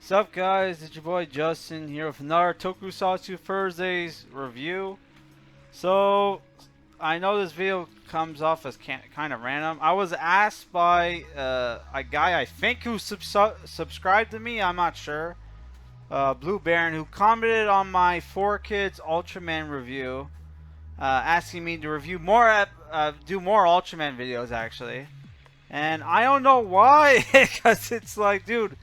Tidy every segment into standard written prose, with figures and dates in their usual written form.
What's up, guys? It's your boy Justin here with another Tokusatsu Thursdays review. So, I know this video comes off as kind of random. I was asked by a guy I think who subscribed to me, I'm not sure, Blue Baron, who commented on my 4Kids Ultraman review, asking me to review more, do more Ultraman videos actually. And I don't know why, because it's like, dude.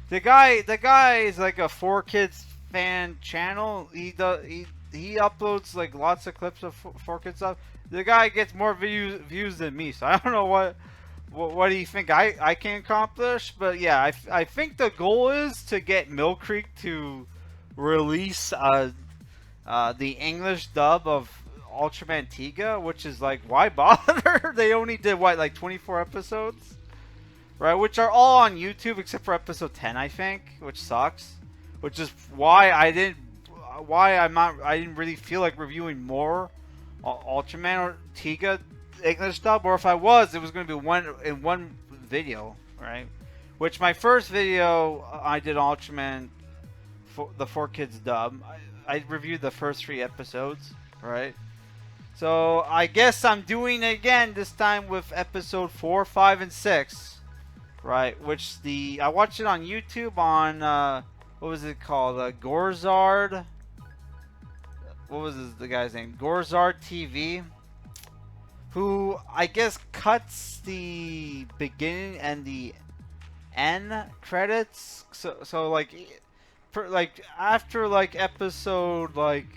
The guy is like a 4Kids fan channel. He uploads like lots of clips of 4Kids stuff. The guy gets more views than me, so I don't know what do you think I can accomplish. But yeah, I think the goal is to get Mill Creek to release the English dub of Ultraman Tiga, which is like, why bother? They only did what, like 24 episodes? Right, which are all on YouTube except for episode 10, I think, which sucks. Which is why I didn't really feel like reviewing more Ultraman or Tiga English dub, or if I was, it was going to be one video, right? Which my first video I did Ultraman for the 4Kids dub. I reviewed the first 3 episodes, right? So I guess I'm doing it again this time with episode 4, 5, and 6. Right, which I watched it on YouTube on what was it called? Gorzard. What was the guy's name? Gorzard TV, who I guess cuts the beginning and the end credits. So like after like episode like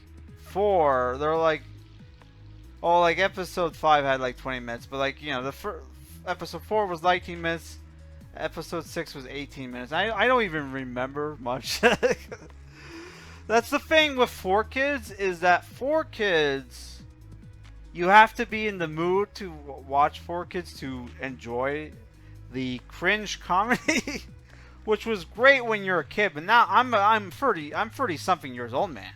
4, they're like, oh, like episode 5 had like 20 minutes, but like, you know, the episode 4 was 19 minutes. Episode 6 was 18 minutes. I don't even remember much. That's the thing with 4Kids, is that 4Kids, you have to be in the mood to watch 4Kids to enjoy the cringe comedy, which was great when you're a kid. But now I'm 30 something years old, man.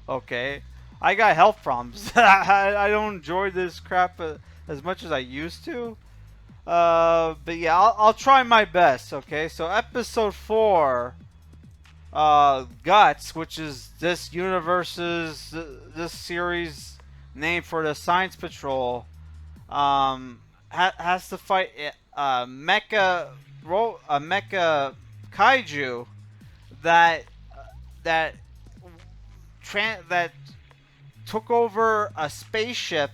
Okay, I got health problems. I don't enjoy this crap as much as I used to. But yeah, I'll try my best. Okay, so episode 4, Guts, which is this series name for the Science Patrol, has to fight a mecha kaiju that that took over a spaceship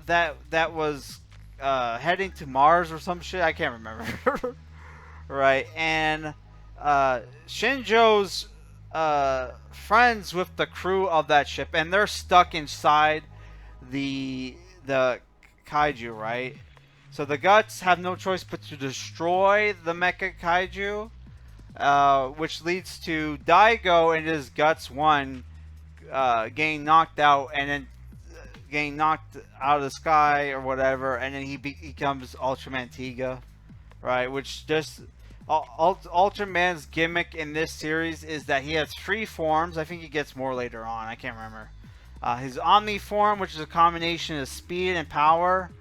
that was heading to Mars or some shit. I can't remember. Right, and Shinjo's friends with the crew of that ship, and they're stuck inside the kaiju, right? So the Guts have no choice but to destroy the mecha kaiju, which leads to Daigo and his Guts 1 getting knocked out, and then getting knocked out of the sky or whatever, and then he becomes Ultraman Tiga, right? Which just Ultraman's gimmick in this series is that he has 3 forms. I think he gets more later on. I can't remember. His Omni form, which is a combination of speed and power.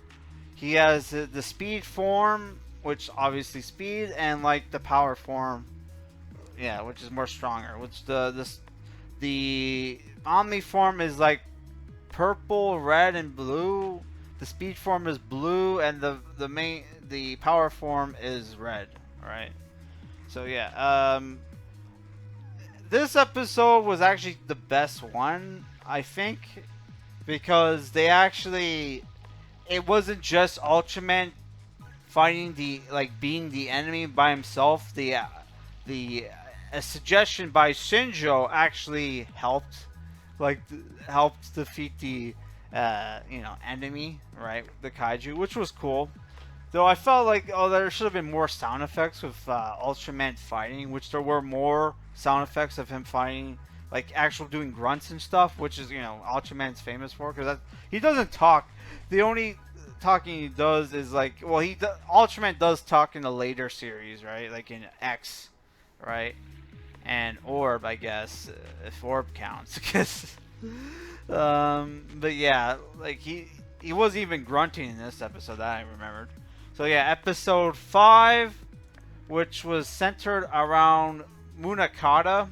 He has the speed form, which obviously speed, and like the power form, yeah, which is more stronger. Which the Omni form is like purple, red, and blue. The speed form is blue, and the power form is red. Right. So yeah, this episode was actually the best one, I think, because it wasn't just Ultraman fighting being the enemy by himself. A suggestion by Shinjo actually helped. Helped defeat the enemy, right, the kaiju, which was cool. Though I felt like, oh, there should have been more sound effects with Ultraman fighting, which there were more sound effects of him fighting, like actual doing grunts and stuff, which is, Ultraman's famous for, because he doesn't talk. The only talking he does is like, well, Ultraman does talk in the later series, right, like in X, right? And Orb, I guess, if Orb counts, because, but yeah, like he wasn't even grunting in this episode that I remembered. So yeah, episode 5 which was centered around Munakata,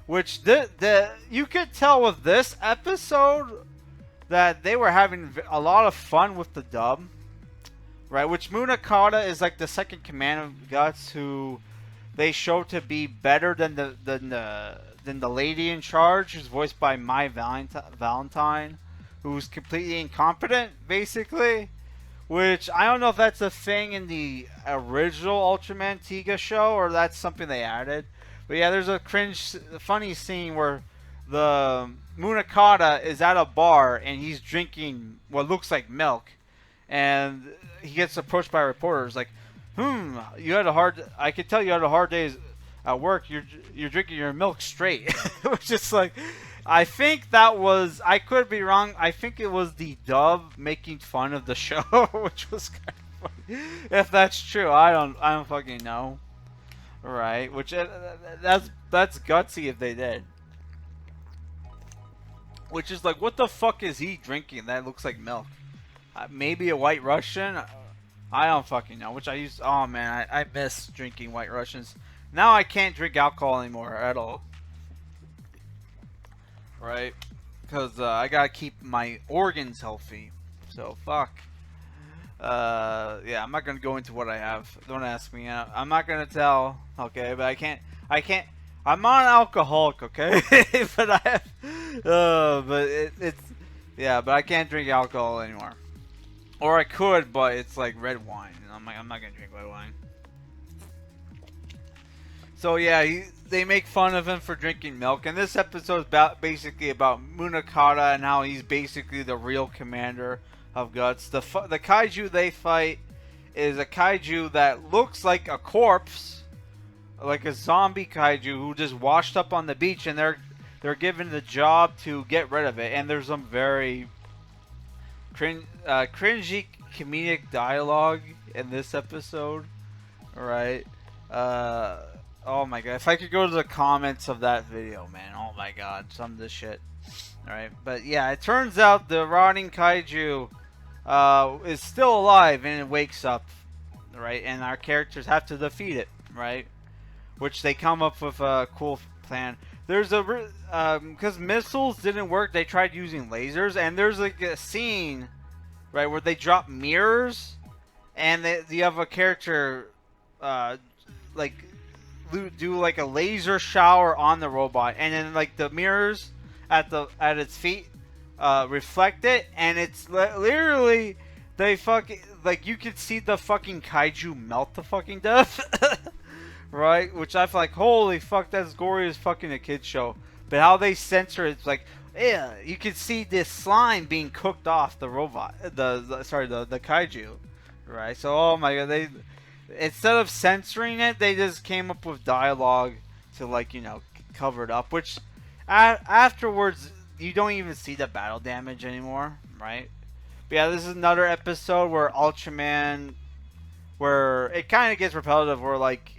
which the you could tell with this episode that they were having a lot of fun with the dub, right? Which Munakata is like the second command of Guts, who they show to be better than the lady in charge, who's voiced by Mai Valentine, who's completely incompetent, basically. Which I don't know if that's a thing in the original Ultraman Tiga show or that's something they added. But yeah, there's a funny scene where the Munakata is at a bar and he's drinking what looks like milk, and he gets approached by reporters like, you had a hard. I could tell you had a hard day at work. You're drinking your milk straight," which is like, I think that was. I could be wrong. I think it was the dub making fun of the show, which was kind of funny. If that's true, I don't fucking know. Right? Which that's gutsy if they did. Which is like, what the fuck is he drinking that looks like milk? Maybe a White Russian. I don't fucking know. Which I used. Oh man, I miss drinking White Russians. Now I can't drink alcohol anymore at all. Right? Because I gotta keep my organs healthy. So fuck. Yeah, I'm not gonna go into what I have. Don't ask me. I'm not gonna tell. Okay, but I can't. I'm not an alcoholic. Okay, but I have. But it's. Yeah, but I can't drink alcohol anymore. Or I could, but it's like red wine, and I'm not gonna drink red wine. So yeah, they make fun of him for drinking milk, and this episode is basically about Munakata and how he's basically the real commander of Guts. The kaiju they fight is a kaiju that looks like a corpse, like a zombie kaiju who just washed up on the beach, and they're given the job to get rid of it. And there's some very cringy comedic dialogue in this episode, right? Oh my god, if I could go to the comments of that video, man, oh my god, some of this shit. Alright, but yeah, it turns out the rotting kaiju is still alive and it wakes up, right? And our characters have to defeat it, right? Which they come up with a cool plan. There's because missiles didn't work, they tried using lasers, and there's like a scene, right, where they drop mirrors, and you have a character, like, do like a laser shower on the robot, and then like the mirrors at its feet reflect it, and it's literally they fucking like you could see the fucking kaiju melt to fucking death. Right? Which I feel like, holy fuck, that's gory as fucking a kid's show. But how they censor it's like, yeah, you can see this slime being cooked off the robot, the kaiju, right? So oh my god, they instead of censoring it, they just came up with dialogue to like cover it up. Which afterwards you don't even see the battle damage anymore, right? But yeah, this is another episode where Ultraman, where it kind of gets repetitive, where like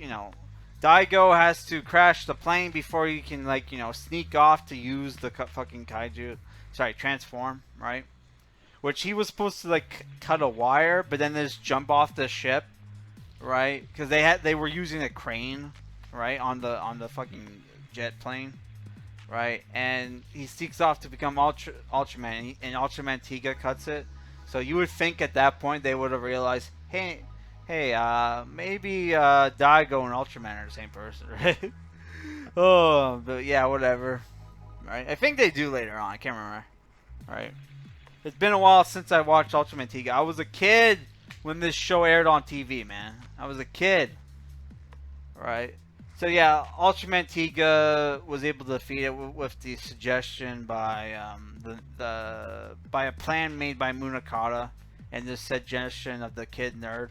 Daigo has to crash the plane before you can like sneak off to use the fucking kaiju, transform, right? Which he was supposed to like cut a wire, but then just jump off the ship, right? Because they were using a crane, right, on the fucking jet plane, right? And he sneaks off to become Ultraman, and Ultraman Tiga cuts it. So you would think at that point they would have realized, hey, maybe Daigo and Ultraman are the same person, right? Oh, but yeah, whatever. Right? I think they do later on. I can't remember. Right? It's been a while since I watched Ultraman Tiga. I was a kid when this show aired on TV, man. I was a kid. Right? So yeah, Ultraman Tiga was able to defeat it with the suggestion by by a plan made by Munakata and the suggestion of the kid nerd.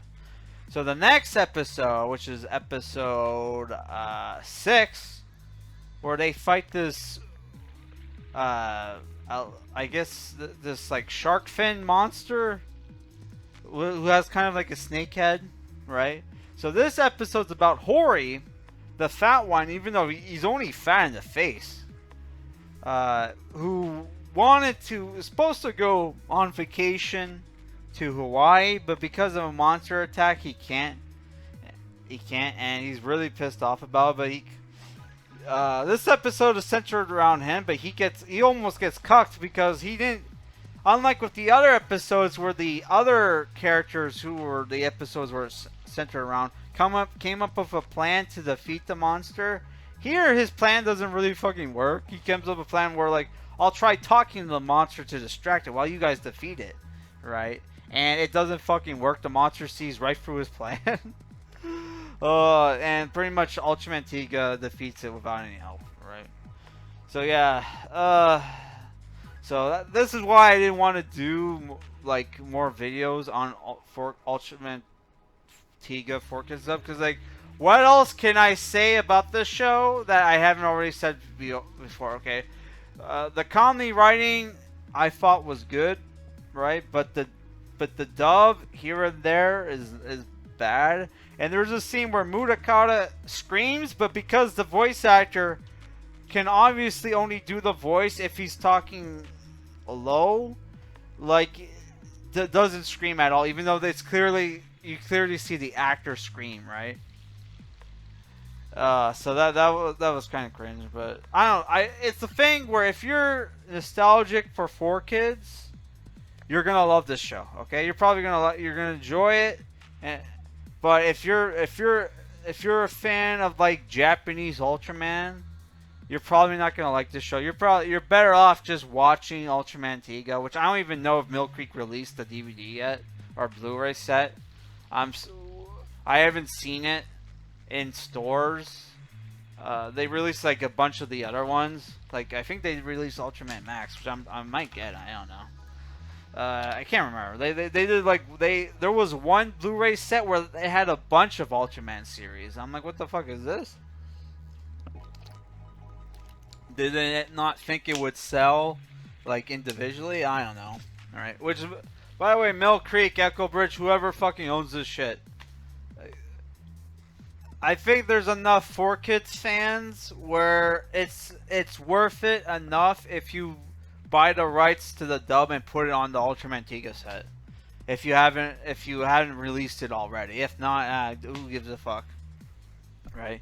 So the next episode, which is episode 6, where they fight this, I guess this like shark fin monster who has kind of like a snake head, right? So this episode's about Hori, the fat one, even though he's only fat in the face, who was supposed to go on vacation to Hawaii, but because of a monster attack he can't, he can't, and he's really pissed off about it. But this episode is centered around him, but he almost gets cucked because he didn't. Unlike with the other episodes where the other characters who were the episodes were centered around came up with a plan to defeat the monster. Here, his plan doesn't really fucking work. He comes up with a plan where, like, I'll try talking to the monster to distract it while you guys defeat it, right? And it doesn't fucking work. The monster sees right through his plan. And pretty much Ultraman Tiga defeats it without any help, right? So yeah, this is why I didn't want to do like more videos on for Ultraman Tiga for kids stuff, because like, what else can I say about this show that I haven't already said before? Okay, the comedy writing I thought was good, right? But the dub here and there is bad. And there's a scene where Mudakata screams, but because the voice actor can obviously only do the voice if he's talking low, like, doesn't scream at all, even though you clearly see the actor scream, right? So that was kind of cringe, but it's the thing where if you're nostalgic for 4Kids, you're gonna love this show. Okay, you're gonna enjoy it, but if you're a fan of like Japanese Ultraman, you're probably not gonna like this show. You're better off just watching Ultraman Tiga, which I don't even know if Mill Creek released the DVD yet or Blu-ray set. I haven't seen it in stores. They released like a bunch of the other ones. Like I think they released Ultraman Max, which I might get. I don't know. I can't remember. They did like there was one Blu-ray set where they had a bunch of Ultraman series. I'm like, what the fuck is this? Did they not think it would sell like individually? I don't know. All right. Which, by the way, Mill Creek, Echo Bridge, whoever fucking owns this shit. I think there's enough 4Kids fans where it's worth it enough if you buy the rights to the dub and put it on the Ultraman Tiga set. If you haven't released it already. If not, who gives a fuck, right?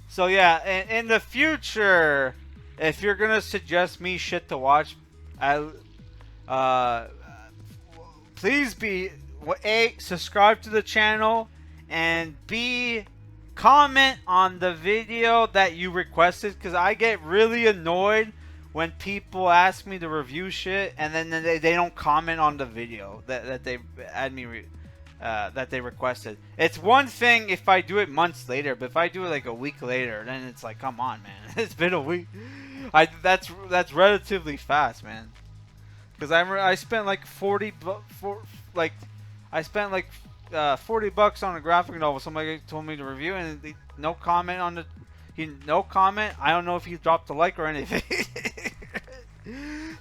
So yeah, in the future, if you're gonna suggest me shit to watch, please be A, subscribe to the channel, and B, comment on the video that you requested, because I get really annoyed when people ask me to review shit and then they don't comment on the video that they that they requested. It's one thing if I do it months later, but if I do it like a week later, then it's like, come on, man, it's been a week. That's relatively fast, man. Because I spent like $40 on a graphic novel. Somebody told me to review, and no comment on the. No comment. I don't know if he dropped a like or anything.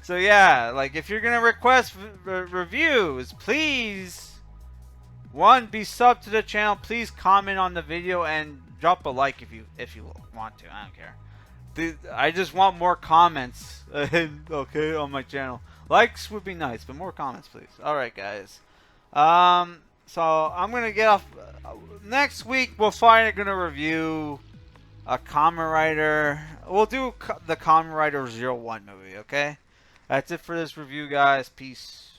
So yeah, like if you're gonna request reviews, please, one, be sub to the channel. Please comment on the video and drop a like if you want to. I don't care. I just want more comments. Okay, on my channel. Likes would be nice, but more comments, please. All right, guys. So I'm gonna get off. Next week we're finally gonna review a Kamen Rider. We'll do the Kamen Rider 01 movie. Okay, that's it for this review, guys. Peace.